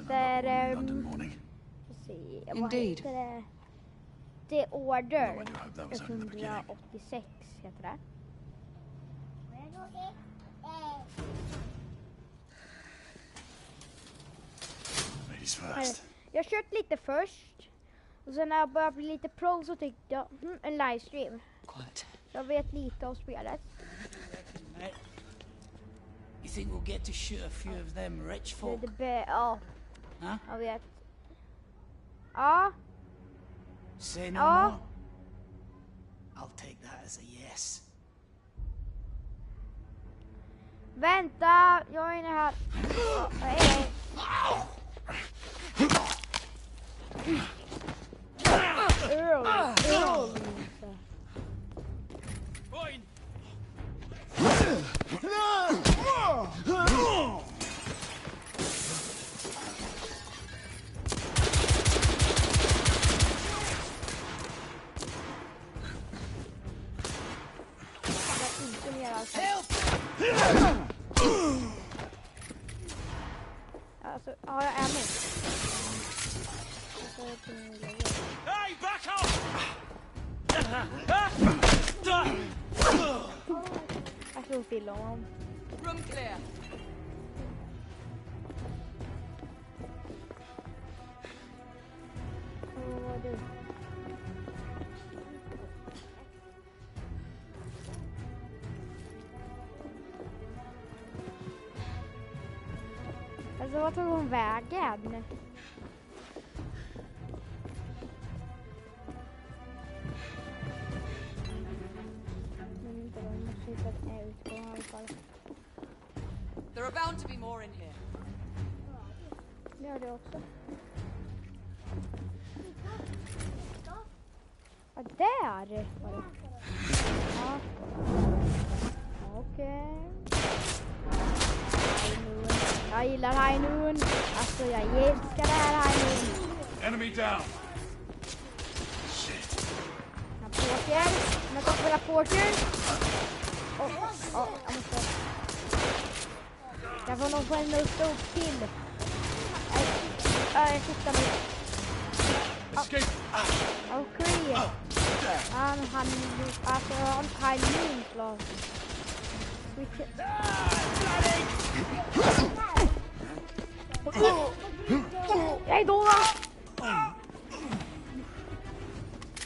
heter... Indeed. The Order 186 heter det. Jag har kört lite först. Och sen när jag började bli lite pro så tyckte jag en livestream. Så jag vet lite om spelet. You think we'll get to shoot a few of them rich folk? Ja. Huh? Jag vet. Ja. Say no more. I'll take that as a yes. Vänta, jag är inne här. Hej. Alltså, ja, jag är med. Hey, back off! Jag tror till honom. Room clear. Vad du? Alltså, vad tog hon vägen? There are bound to be more in here. Det gör det också. Ja, där var det. Ja. Okej. Jag gillar Hajnun. Alltså, jag älskar det här Hajnun. Enemy down. Shit. Rapporter. Jag tar på rapporter. Jag måste... Jag får nog få en stor till. Jag skjuter mig. Escape. Okej. Han min slag. Jag är då.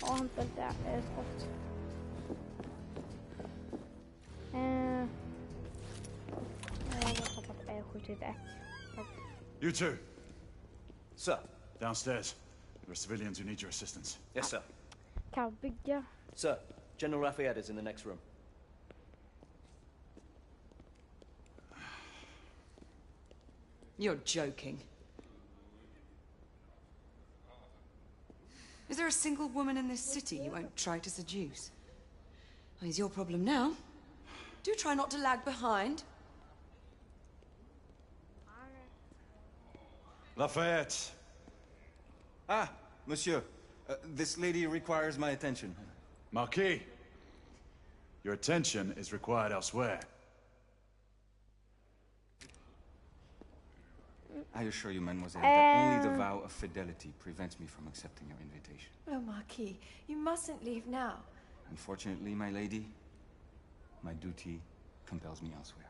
Han föll där. Skott. You two. Sir. Downstairs. There are civilians who need your assistance. Yes, sir. Kan bygga. Sir, General Lafayette is in the next room. You're joking. Is there a single woman in this city you won't try to seduce? Well, it's your problem now. Do try not to lag behind. Lafayette. Ah, monsieur. This lady requires my attention. Marquis, your attention is required elsewhere. I assure you, mademoiselle, that only the vow of fidelity prevents me from accepting your invitation. Oh, Marquis, you mustn't leave now. Unfortunately, my lady, my duty compels me elsewhere.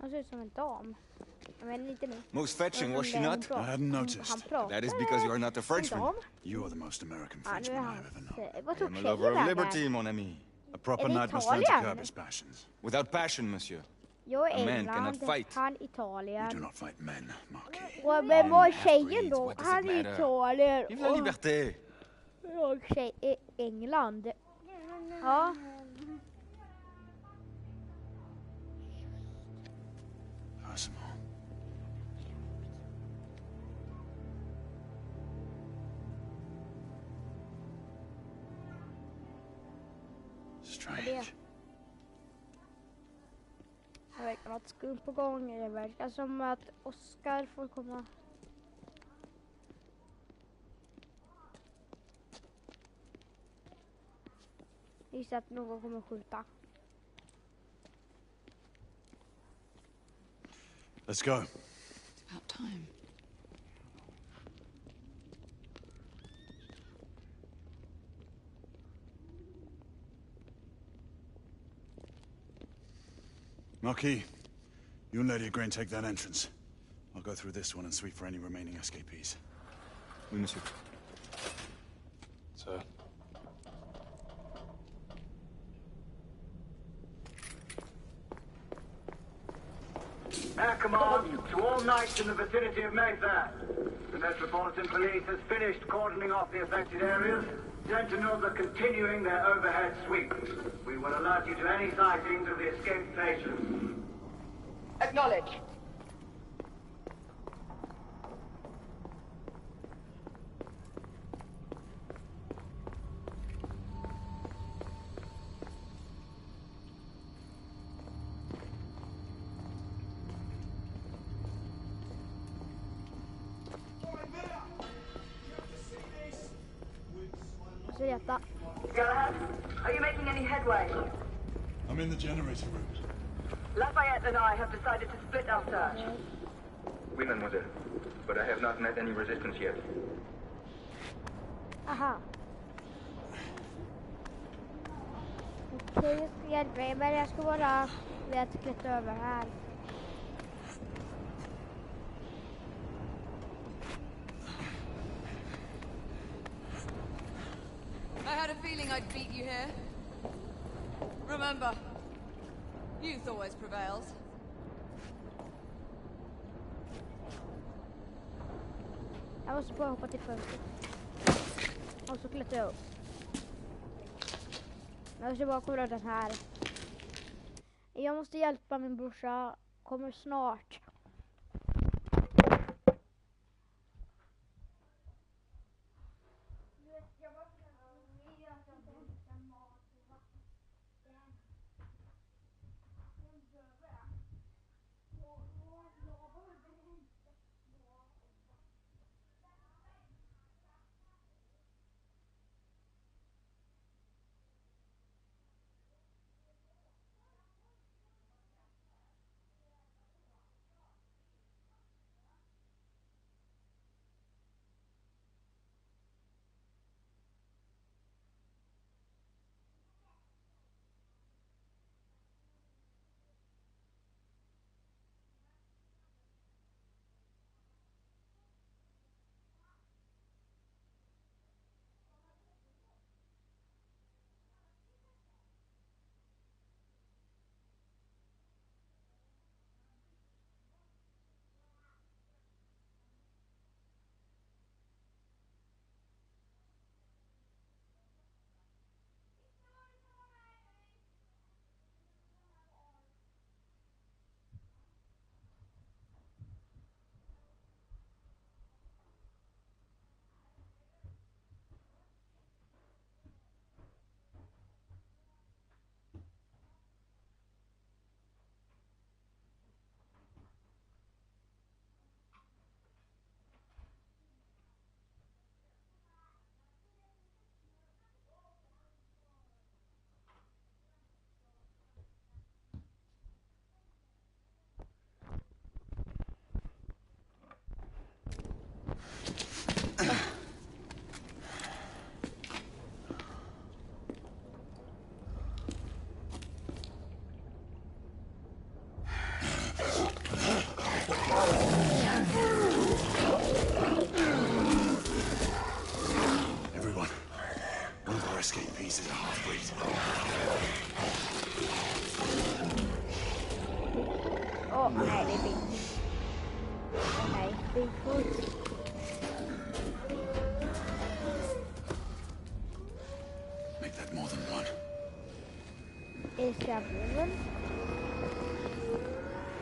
Han ser ut som en dam. Men inte nu. Most fetching, was she not? I hadn't noticed. That is because you are not a Frenchman. You are the most American Frenchman I've ever known. Vad I am a lover of liberty, mon ami. A proper knight must learn to curb his passions. Without passion, monsieur. Jag är A man cannot England, fight. han You Italien. do not fight men, Marquis. Men vad är tjejen half-breeds, då? what does it Han är matter? Italien. Vive la liberté. Jag tjej är England. Ja. Possible. Strange. Det verkar något skumt på gång. Det verkar som att Oskar får komma. Gissar att någon kommer skjuta. Let's go. It's about time. Marquis, you and Lady Grain take that entrance. I'll go through this one and sweep for any remaining escapees. Oui, monsieur. Sir. Air command to all knights in the vicinity of Mayfair. The Metropolitan Police has finished cordoning off the affected areas. Sentinels are continuing their overhead sweep. We will alert you to any sightings of the escaped patients. Acknowledge. Galahad, are you making any headway? I'm in the generator room. Lafayette and I have decided to split our search. Oui, mademoiselle. But I have not met any resistance yet. Aha. Okej, jag ska hjälpa er, men jag ska bara klättra över här. I had a feeling I'd beat you here. Remember, youth always prevails. Jag måste bara hoppa till fönstret. Och så klättrar jag upp. Jag måste bara komma den här. Jag måste hjälpa min brorsa. Kommer snart. Nej, det är Bigfoot. Nej, Bigfoot. Make that more than one. Is that woman?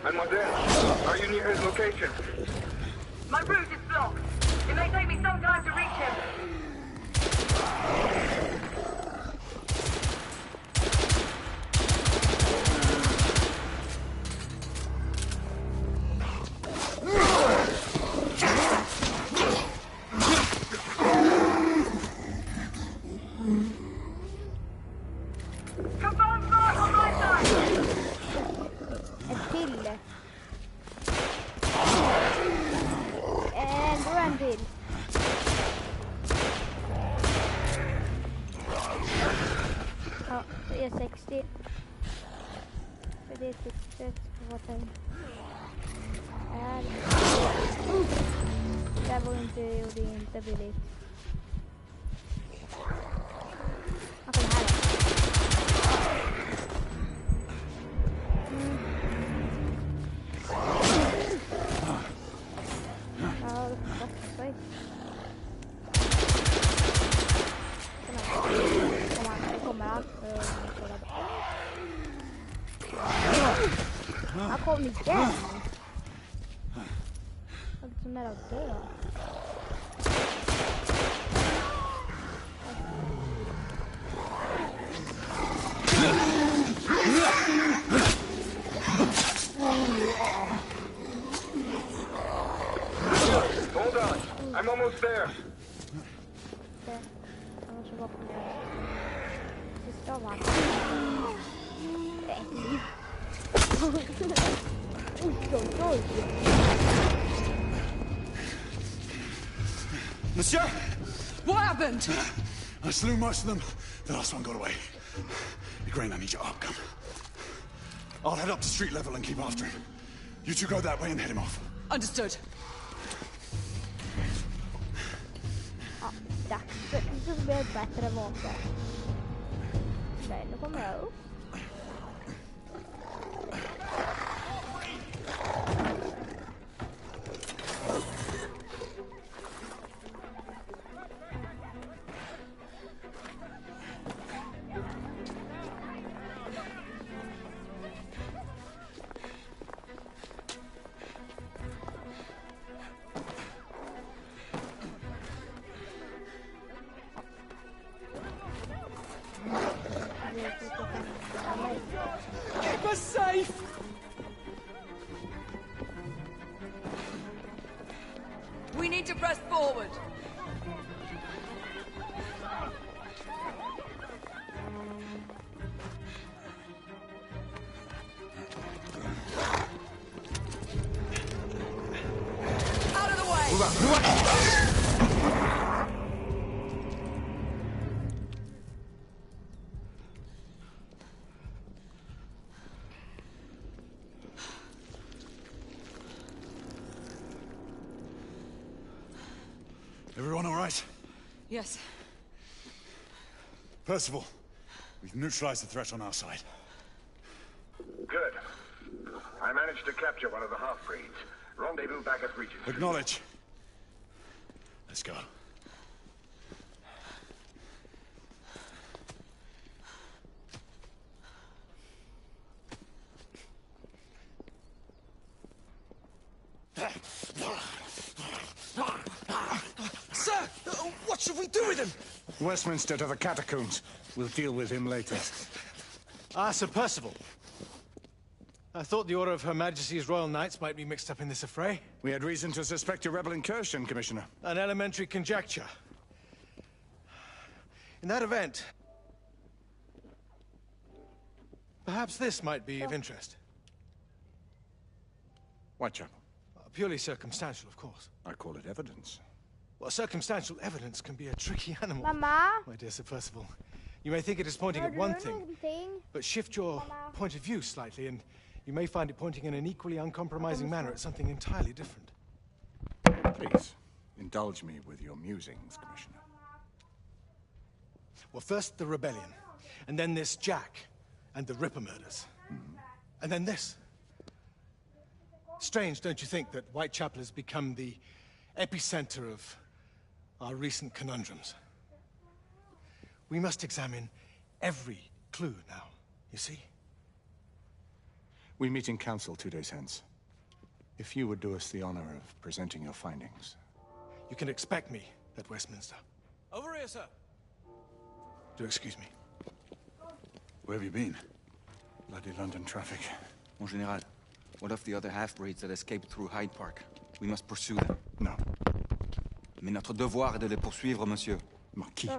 Mademoiselle, are you near his location? My route is blocked. It may take me some time to reach him. E60. För det är tipset på vad den är. Det var inte, och det är inte billigt. Han kommer här. Ja, det kommer han. Han kom igen. Jag är så nära att dö. Hold on. I'm almost there. Monsieur! What happened? I slew most of them. The last one got away. Grain, I need your arc gun. I'll head up to street level and keep after him. You two go that way and head him off. Understood. Ja, dags för det blir ett bättre vapen. Nej, nu kommer jag upp. Keep us safe! We need to press forward. Out of the way! Everyone all right? Yes. Percival, we've neutralized the threat on our side. Good. I managed to capture one of the half-breeds. Rendezvous back at Regent. Acknowledge. Let's go. Sir! What should we do with him? Westminster to the catacombs. We'll deal with him later. Ah, Sir Percival. I thought the Order of Her Majesty's Royal Knights might be mixed up in this affray. We had reason to suspect a rebel incursion, Commissioner. An elementary conjecture. In that event, perhaps this might be of interest. Whitechapel. Purely circumstantial, of course. I call it evidence. Well, circumstantial evidence can be a tricky animal. Mama? My dear Sir Percival, you may think it is pointing at one thing, but shift your point of view slightly and you may find it pointing in an equally uncompromising manner at something entirely different. Please, indulge me with your musings, Commissioner. Well, first the rebellion, and then this Jack, and the Ripper murders. And then this. Strange, don't you think, that Whitechapel has become the epicenter of our recent conundrums? We must examine every clue now, you see? We meet in council 2 days hence. If you would do us the honor of presenting your findings. You can expect me at Westminster. Over here, sir. Do excuse me. Where have you been? Bloody London traffic. Mon Général, what of the other half-breeds that escaped through Hyde Park? We must pursue them. No. Mais notre devoir est de les poursuivre, monsieur. Marquis,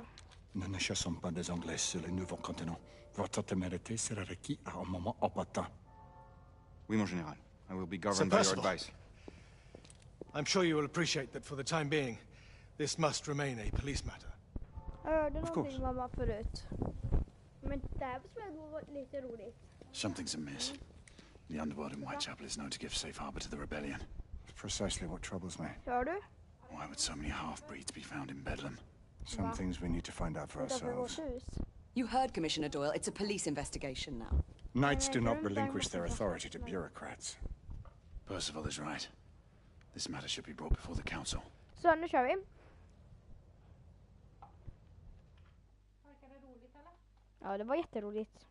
nous ne chassons pas des Anglais sur le nouveau continent. Votre témérité sera requis à un moment opportun. Oui, mon Général. I will be governed by your advice. I'm sure you will appreciate that for the time being, this must remain a police matter. Jag hörde någonting mamma förut. Men det här var lite roligt. Something's amiss. The underworld in Whitechapel is known to give safe harbor to the rebellion. Precisely what troubles me. Hör du? Why would so many half-breeds be found in Bedlam? Some things we need to find out for ourselves. You heard, Commissioner Doyle. It's a police investigation now. Knights do not relinquish their authority to bureaucrats. Percival is right. This matter should be brought before the council. Så nu kör vi. Ja, det var jätteroligt.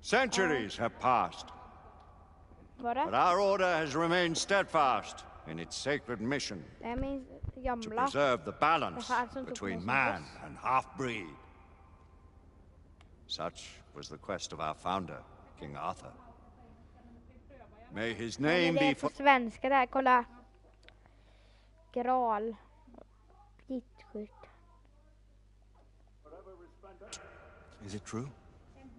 Centuries have passed, Var det? but our order has remained steadfast in its sacred mission Det är min to gamla. preserve the balance Det här som tog between oss man and half-breed. Such was the quest of our founder, King Arthur. May his name Men det är be på svenska där, kolla. Gral. Gittskytt. Is it true?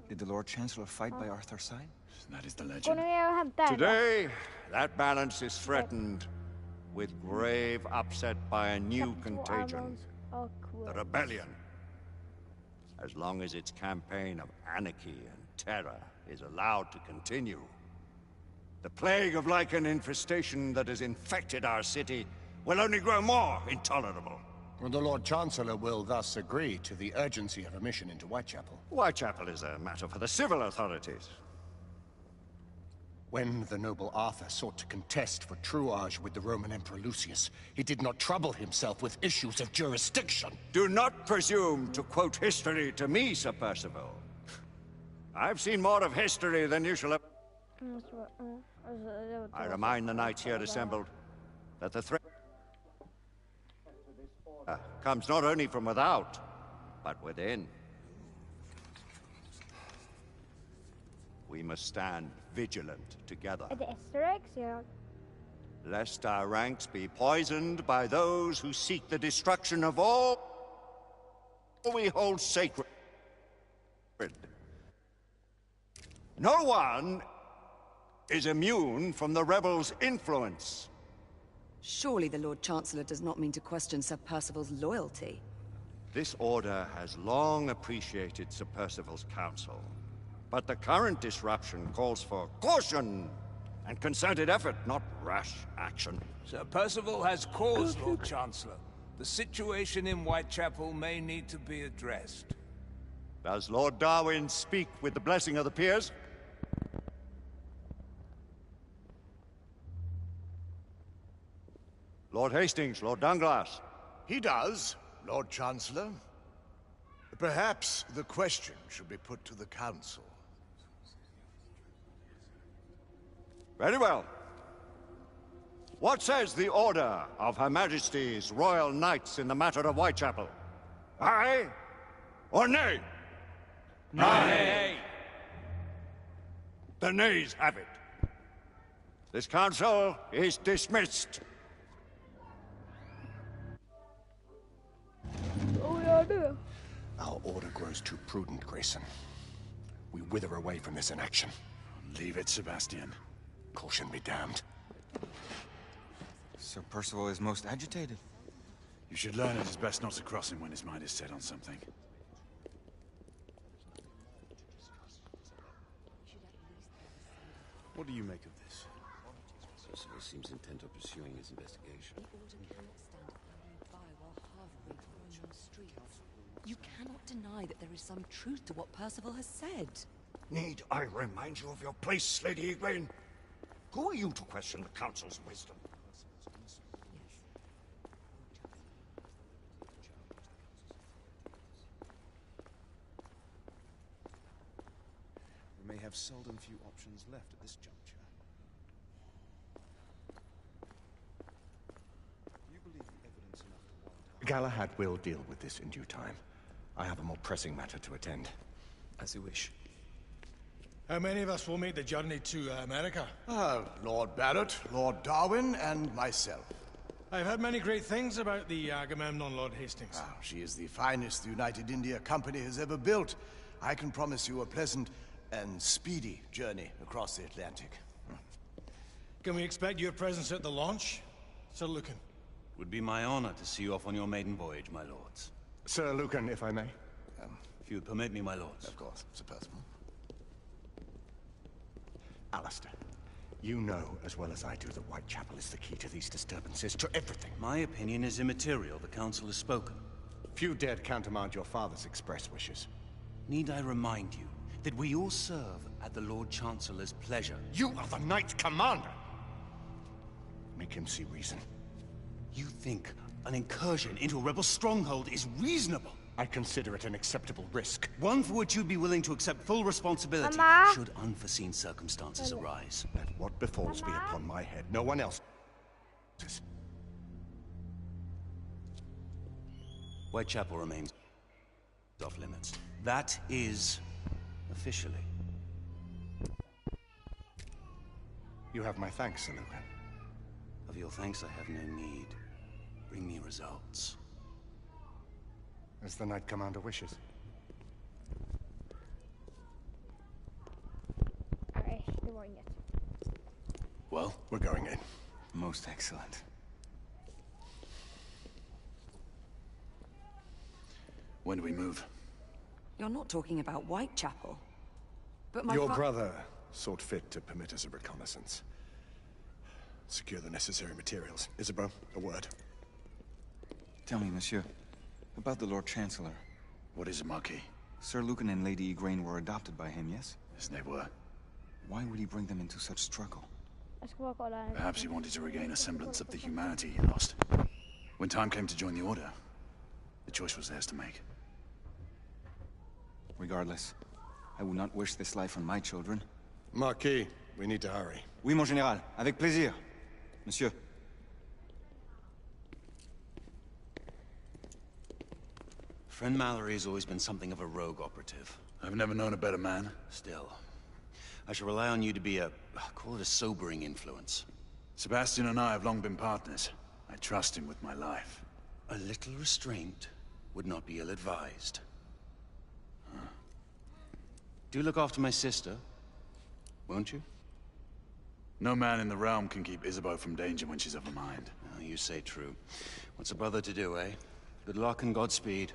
Did the Lord Chancellor fight by Arthur's side? That is the Gå nu legend. ner och hämta henne. Today, that balance is threatened with grave upset by a new contagion, the rebellion. As long as its campaign of anarchy and terror is allowed to continue, the plague of lichen infestation that has infected our city will only grow more intolerable. The Lord Chancellor will thus agree to the urgency of a mission into Whitechapel. Whitechapel is a matter for the civil authorities. When the noble Arthur sought to contest for truage with the Roman Emperor Lucius, he did not trouble himself with issues of jurisdiction. Do not presume to quote history to me, Sir Percival. I've seen more of history than you shall have. I remind the knights here assembled that the threat comes not only from without, but within. We must stand vigilant together, Är det Easter eggs? Ja. lest our ranks be poisoned by those who seek the destruction of all we hold sacred. No one is immune from the rebels' influence. Surely the Lord Chancellor does not mean to question Sir Percival's loyalty. This order has long appreciated Sir Percival's counsel, but the current disruption calls for caution and concerted effort, not rash action. Sir Percival has cause, Lord Chancellor. The situation in Whitechapel may need to be addressed. Does Lord Darwin speak with the blessing of the peers? Lord Hastings, Lord Dunglass. He does, Lord Chancellor. Perhaps the question should be put to the Council. Very well. What says the Order of Her Majesty's Royal Knights in the matter of Whitechapel? Aye or nay? Nay! The nays have it. This council is dismissed. Our order grows too prudent, Grayson. We wither away from this inaction. Leave it, Sebastian. Caution be damned. Sir Percival is most agitated. You should learn it is best not to cross him when his mind is set on something. What do you make of this? Percival seems intent on pursuing his investigation. You cannot deny that there is some truth to what Percival has said. Need I remind you of your place, Lady Egwene? Who are you to question the Council's wisdom? We may have seldom few options left at this juncture. Do you believe the evidence enough to warrant... Galahad will deal with this in due time. I have a more pressing matter to attend. As you wish. How many of us will make the journey to America? Lord Barrett, Lord Darwin, and myself. I've heard many great things about the Agamemnon, Lord Hastings. She is the finest the United India Company has ever built. I can promise you a pleasant and speedy journey across the Atlantic. Can we expect your presence at the launch, Sir Lucan? Would be my honor to see you off on your maiden voyage, my lords. Sir Lucan, if I may. If you would permit me, my lords. Of course, Sir Percival. Alistair, you know as well as I do that Whitechapel is the key to these disturbances, to everything. My opinion is immaterial. The Council has spoken. Few dared countermand your father's express wishes. Need I remind you that we all serve at the Lord Chancellor's pleasure? You are the Knight Commander! Make him see reason. You think an incursion into a rebel stronghold is reasonable? I consider it an acceptable risk. One for which you'd be willing to accept full responsibility Mama. should unforeseen circumstances arise. Let what befalls be upon my head. No one else. Whitechapel remains off limits. That is officially. You have my thanks, Sir Lucan. Of your thanks I have no need. Bring me results. As the Knight Commander wishes. Nej, det var inget. Well, we're going in. Most excellent. When do we move? You're not talking about Whitechapel. But my Your brother sought fit to permit us a reconnaissance. Secure the necessary materials. Isabeau, a word. Tell me, monsieur, about the Lord Chancellor. What is it, Marquis? Sir Lucan and Lady Igraine were adopted by him, yes? Yes, they were. Why would he bring them into such struggle? Jag ska bara kolla här. Perhaps he wanted to regain a semblance of the humanity he lost. When time came to join the Order, the choice was theirs to make. Regardless, I would not wish this life on my children. Marquis, we need to hurry. Oui, mon général. Avec plaisir. Monsieur. Friend Mallory has always been something of a rogue operative. I've never known a better man. Still, I shall rely on you to be call it a sobering influence. Sebastian and I have long been partners. I trust him with my life. A little restraint would not be ill-advised. Do look after my sister, won't you? No man in the realm can keep Isabeau from danger when she's of a mind. Oh, you say true. What's a brother to do, eh? Good luck and Godspeed.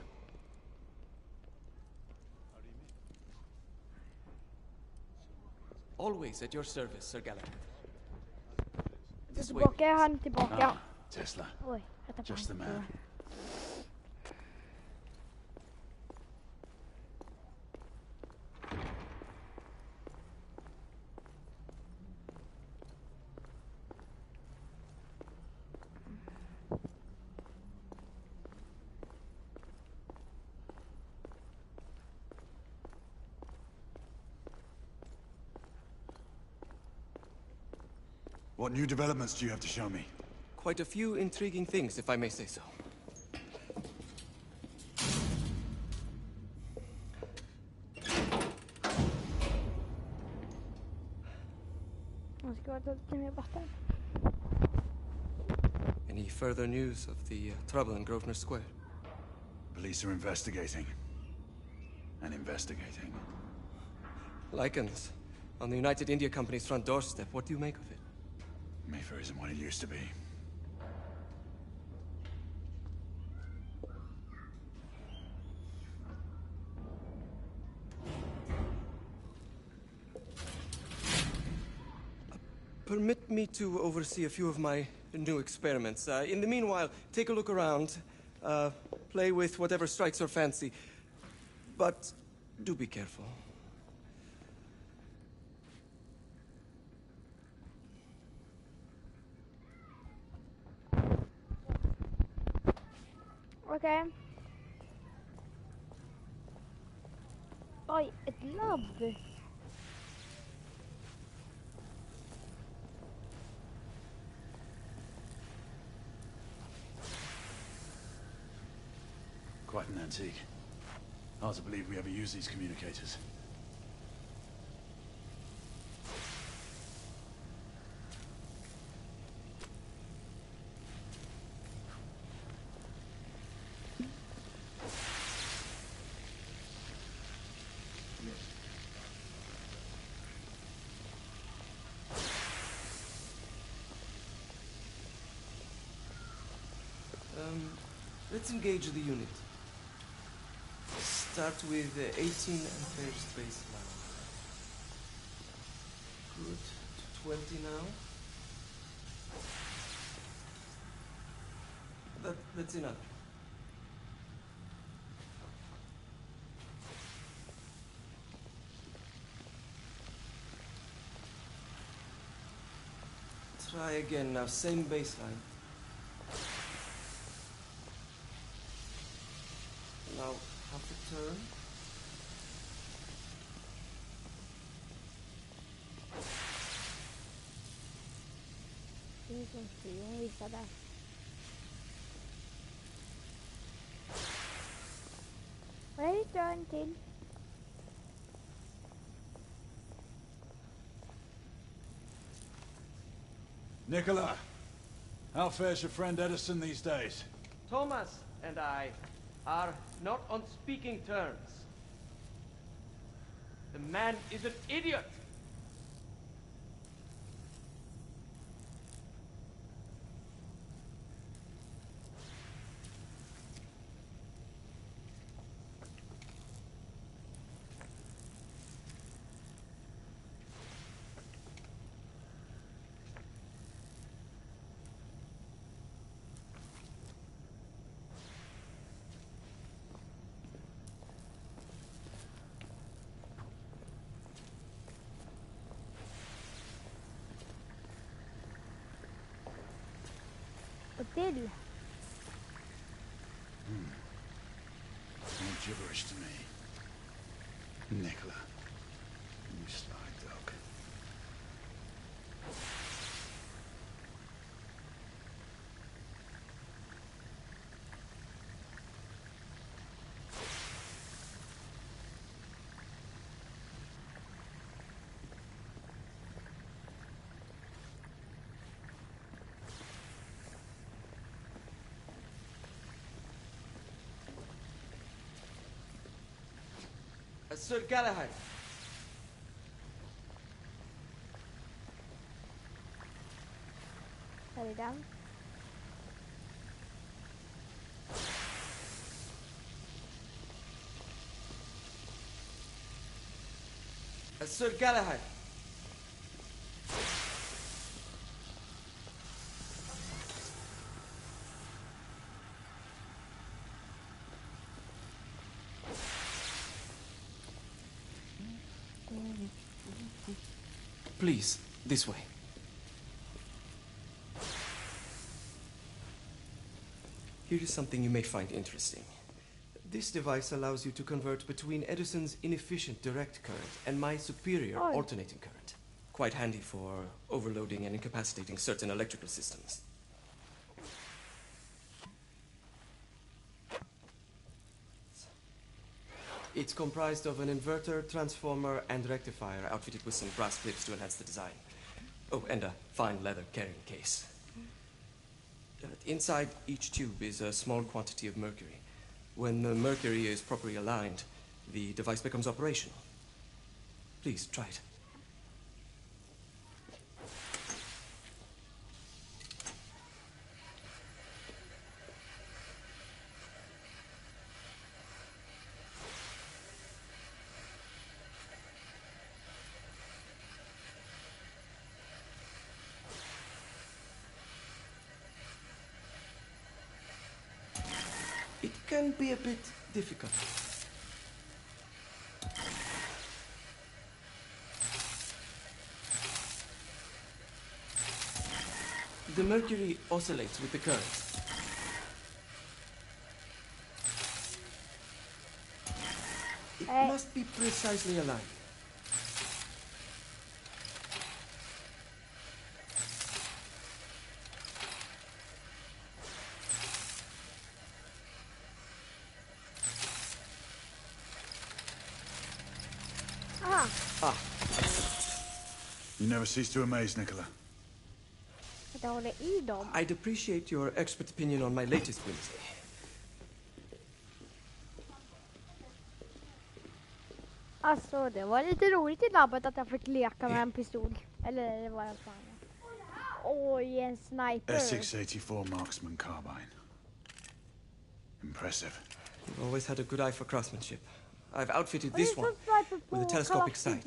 Always at your service, Sir Galahad. Tillbaka, han är tillbaka. Tesla. Oj, jag tappade Just the man. What new developments do you have to show me? Quite a few intriguing things, if I may say so. Any further news of the trouble in Grosvenor Square? Police are investigating. And investigating. Lycans, on the United India Company's front doorstep. What do you make of it? Mayfair isn't what it used to be. Permit me to oversee a few of my new experiments. In the meanwhile, take a look around. Play with whatever strikes your fancy. But do be careful. Okej. Oj, ett labb. Quite an antique. Hard to believe we ever use these communicators. Let's engage the unit. Start with 18 amperes baseline. Good. To 20 now. That's enough. Try again now, same baseline. Now, half a turn. Vad är det dörren till? Nicola, how fares your friend Edison these days? Thomas and I are not on speaking terms. The man is an idiot! Och till. All gibberish to me. Nicola, you sly dog. Sir Galahad. Är det den? Sir Galahad. Please, this way. Here is something you may find interesting. This device allows you to convert between Edison's inefficient direct current and my superior alternating current. Quite handy for overloading and incapacitating certain electrical systems. It's comprised of an inverter, transformer, and rectifier outfitted with some brass clips to enhance the design. Oh, and a fine leather carrying case. Inside each tube is a small quantity of mercury. When the mercury is properly aligned, the device becomes operational. Please, try it. It can be a bit difficult. The mercury oscillates with the current. It must be precisely aligned. You never cease to amaze, Nicola. I'd appreciate your expert opinion on my latest Wednesday. Alltså, det var lite roligt i labbet att jag fick leka med en pistol. Eller det var jag fan. Oj, en sniper. S684 marksman carbine. Impressive. You've always had a good eye for craftsmanship. I've outfitted this one with a telescopic sight.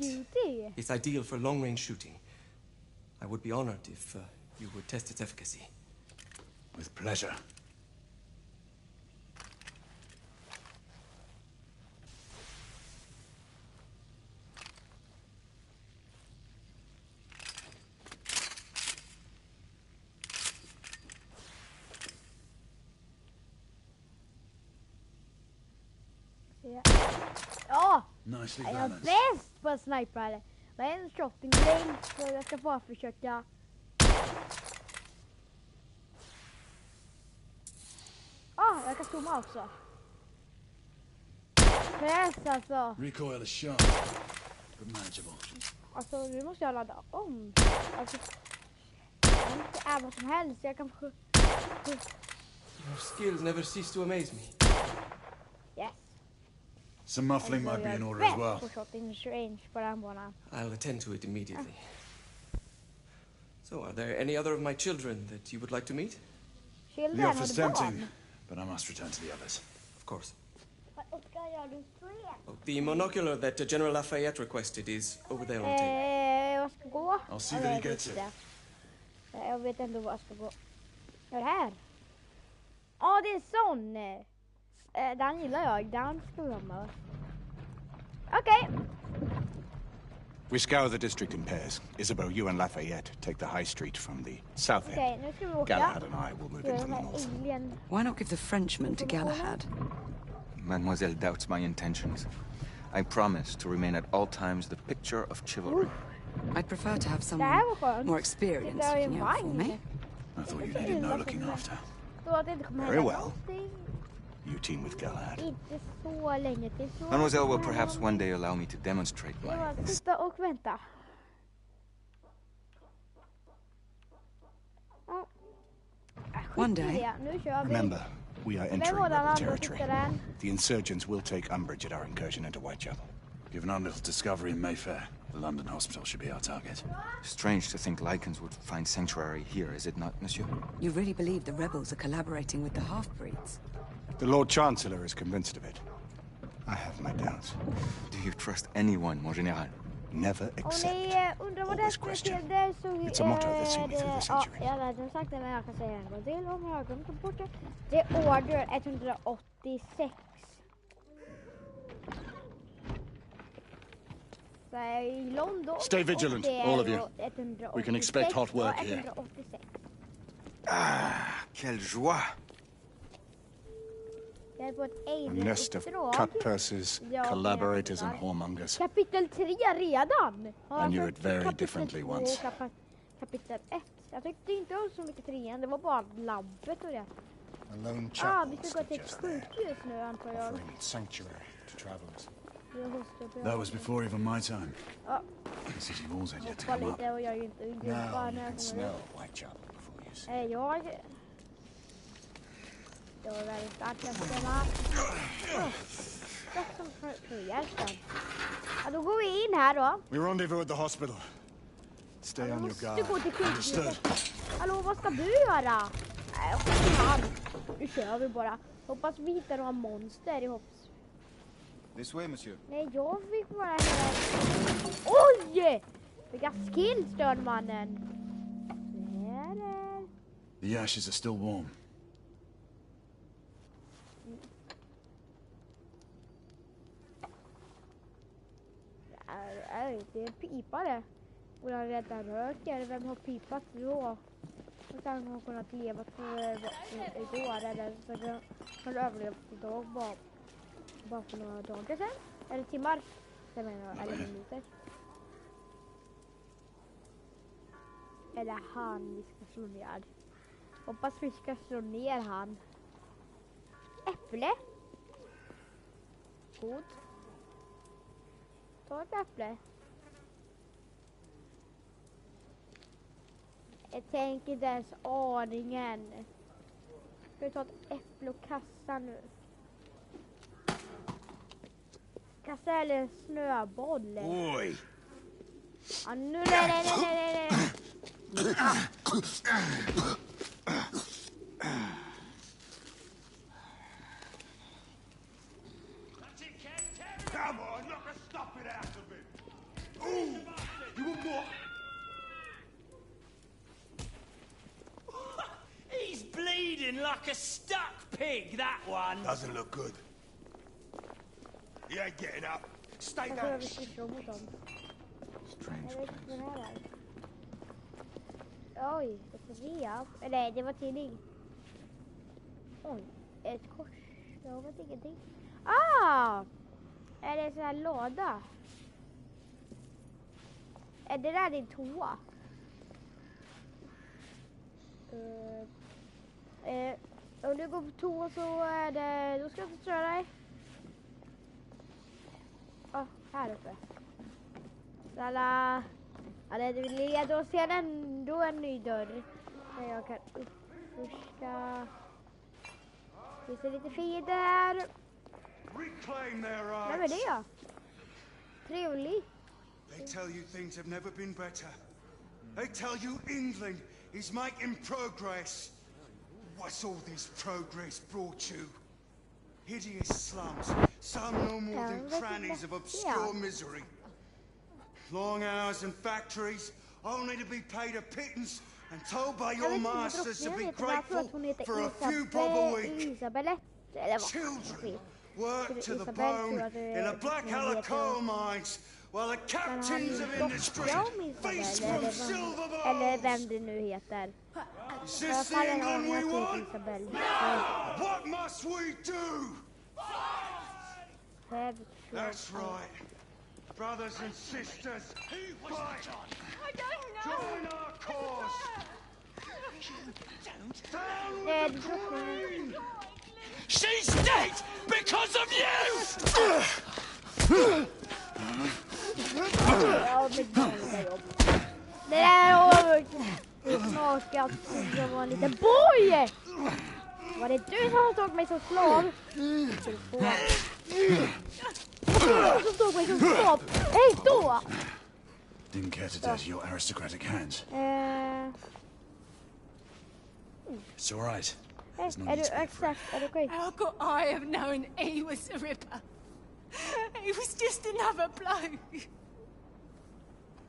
It's ideal for long-range shooting. I would be honored if you would test its efficacy. With pleasure. Ja! Nicely Jag är balanced. bäst på snipare. Jag är en shopping range så jag ska bara försöka. Jag kan zooma också. Press alltså. Recoil is sharp, but manageable. Alltså nu måste jag ladda om. Alltså, det är vad som helst. Jag kan... Your skills never cease to amaze me. Yes. Some muffling might be in order as well. I'll attend to it immediately. So, are there any other of my children that you would like to meet? The offer's tempting, but I must return to the others. Of course. Oh, the monocular that General Lafayette requested is over there on the table. Jag ska gå. I'll see that he gets it. Jag vet ändå vad jag ska gå. Vad är det här? Ja, det är sån. Den gillar jag. Den ska vi ha med. Okej. We scour the district in pairs. Isabeau, you and Lafayette take the high street from the south end. Okej, nu ska vi åka. Galahad and I will move into the north. Why not give the Frenchman to Galahad? Mademoiselle doubts my intentions. I promise to remain at all times the picture of chivalry. I'd prefer to have someone more experienced looking out for me. I thought you needed no looking after. Very well. You team with Galahad. Mademoiselle will perhaps one day allow me to demonstrate my... Sitta och vänta. One day. Remember, we are entering rebel territory. The insurgents will take umbrage at our incursion into Whitechapel. Given our little discovery in Mayfair, the London hospital should be our target. Strange to think Lycans would find sanctuary here, is it not, monsieur? You really believe the rebels are collaborating with the half-breeds? The Lord Chancellor is convinced of it. I have my doubts. Do you trust anyone, mon général? Never accept. Always question. It's a motto that's seen me through the centuries. Jag har redan sagt det, men jag kan säga en gång till om jag har glömt bort det. Det är order 186. I London. Stay vigilant, all of you. We can expect hot work here. Ah, quelle joie! A nest of cut purses, collaborators and whoremongers. Kapitel 3 redan. I knew it very differently once. Kapitel 1. Jag tyckte inte om så mycket 3. Det var bara labbet och det. A lone chapel vi ska gå till ett sjukhus nu antar jag. Offering sanctuary to travelers. That was before even my time. The city walls had yet to come up. Now you can smell Whitechapel before you see. Det var väldigt starkt efter då går vi in här då. We rendezvous at the hospital. Stay on your guard. Du går till sjukhuset. Hallå, vad ska du göra? Nu kör vi bara. Hoppas vi hittar några monster i hopps. This way, monsieur. Nej, jag fick bara här. Oj! Vilka skills, störmannen. The ashes are still warm. Det är pipare. Och han redan röker. Vem har pipat då? Och sen har kunnat leva igår. Eller så har överlevt idag bara för några dagar sedan. Eller timmar. Det menar jag. Eller minuter. Eller han vi ska slå ner. Hoppas vi ska slå ner han. Äpple. God. Ta ett äpple. Jag tänker inte ens aningen. Ska vi ta ett äpple och kasta nu? Kasta eller en snöboll. Oj! Ja, nu nej. Come on, knock a stop it out of him. Ooh, you want more? He's bleeding like a stuck pig, that one. Doesn't look good. He ain't getting up. Stay Jag tror back. vi ska slå mot dem. Strange Jag vet place. inte vad det här är. Oj, ett rev. Nej, det var tidning. Oj, ett kors. Jag vet ingenting. Ah! Är det en sån här låda? Är det där din toa? Om du går på toa så är det... Då ska jag inte störa dig. Här uppe. Lala. Ja, det leder oss till ändå en ny dörr. Där jag kan uppforska. Finns det lite fiender? Reclaim their Vem är rights. det då? Trevlig. They tell you things have never been better. They tell you England is making progress. What's all this progress brought you? Hideous slums, some no more than crannies of obscure misery. Long hours in factories, only to be paid a pittance and told by your masters to be grateful for a few bob a week. Children work to the bone in the black hell coal mines, while the captains of industry feast from silver bowls. Eller vem det nu heter. Is this the England we want? What must we do? That's right. Brothers and sisters, fight! I don't know. Join our cause! Down with the Queen! She's dead because of you! Det där var smakat som var en liten boy! Var det du som tog mig som slav? Som tog mig som slav? Hej då! Didn't care to dirty your aristocratic hands. It's all right. There's no Är need du to be exakt? Är du okej? How could I have known he was a ripper? He was just another bloke.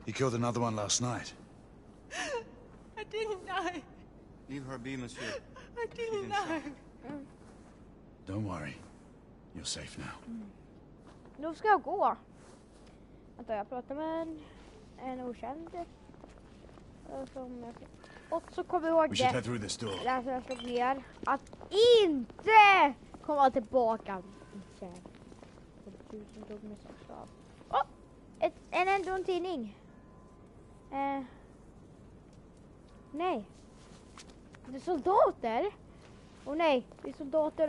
He killed another one last night. I didn't know. Leave her be, monsieur. I didn't know. Don't worry. You're safe now. Nu ska jag gå. Vänta, jag pratar med en okänd. Och så kommer jag ihåg We should head through this door. Därför jag slog ner. Att inte komma tillbaka. Ändå en tidning. Nej. Det är soldater. Nej, det är soldater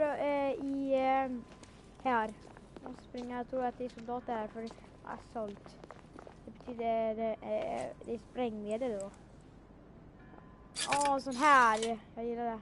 här. Jag måste springa, jag tror att det är soldater här för assault. Det betyder det är sprängmedel då. Sån här. Jag gillar det.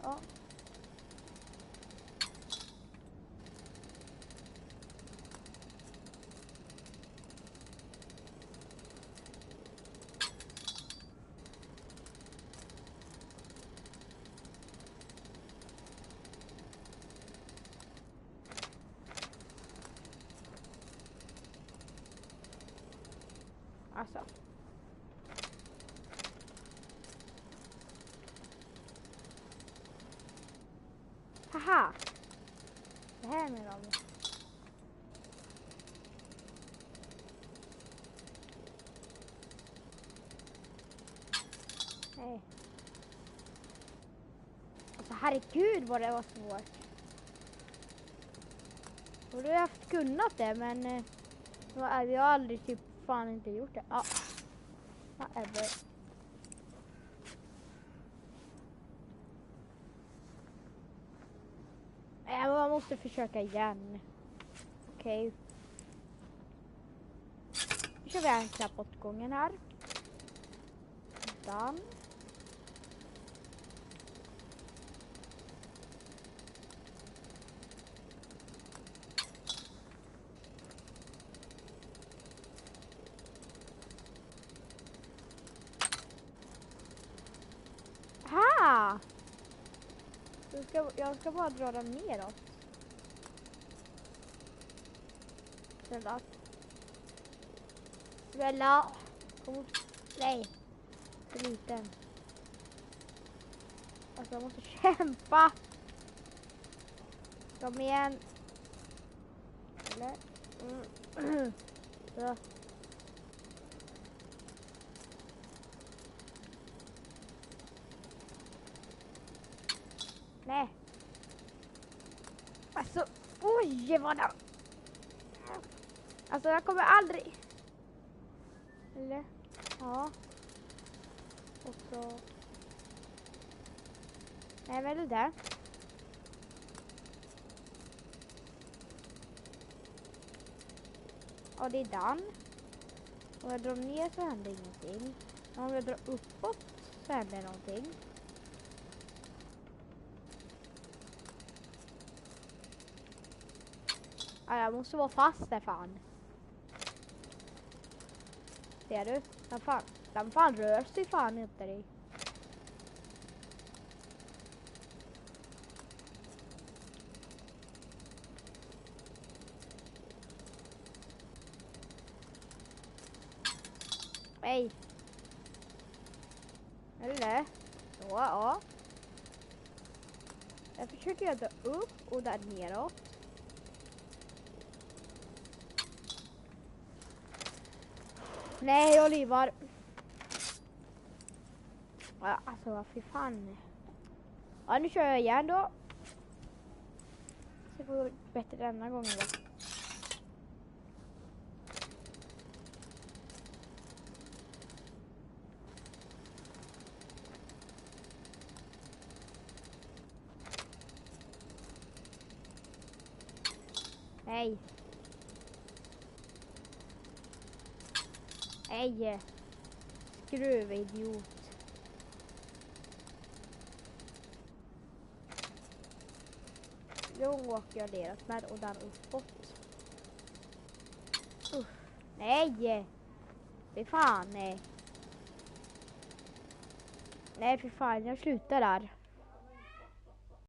Ja. Alltså. Haha. Det här med dem. Nej. Alltså herregud vad det var svårt. Och du har haft kunnat det men vi har aldrig typ fan inte gjort det. Ja. Whatever. måste försöka igen. Okej. Nu kör vi en knapp åt gången här. Done. Ha! Jag ska bara dra den neråt. Snälla. Kom upp. Nej. För liten. Alltså jag måste kämpa. Kom igen. Eller? Så. Nej. Alltså, oj vad det... Alltså jag kommer aldrig... Eller? Ja. Och så... Nej, väl det. Ja, det är den. Om jag drar ner så händer ingenting. Men om jag drar uppåt så händer någonting. Ja, jag måste vara fast där fan. Ser du? Den fan rör sig fan inte dig. Nej. Eller? Så, ja. Jag försöker göra upp och där neråt. Nej, jag livar. Ja, alltså, vad fy fan. Ja, nu kör jag igen då. Så det går bättre denna gången då. Nej. Nej. Skruvidiot. Då åker jag neråt med och där uppåt. Nej. Fy fan, nej. Nej, för fan, jag slutar där.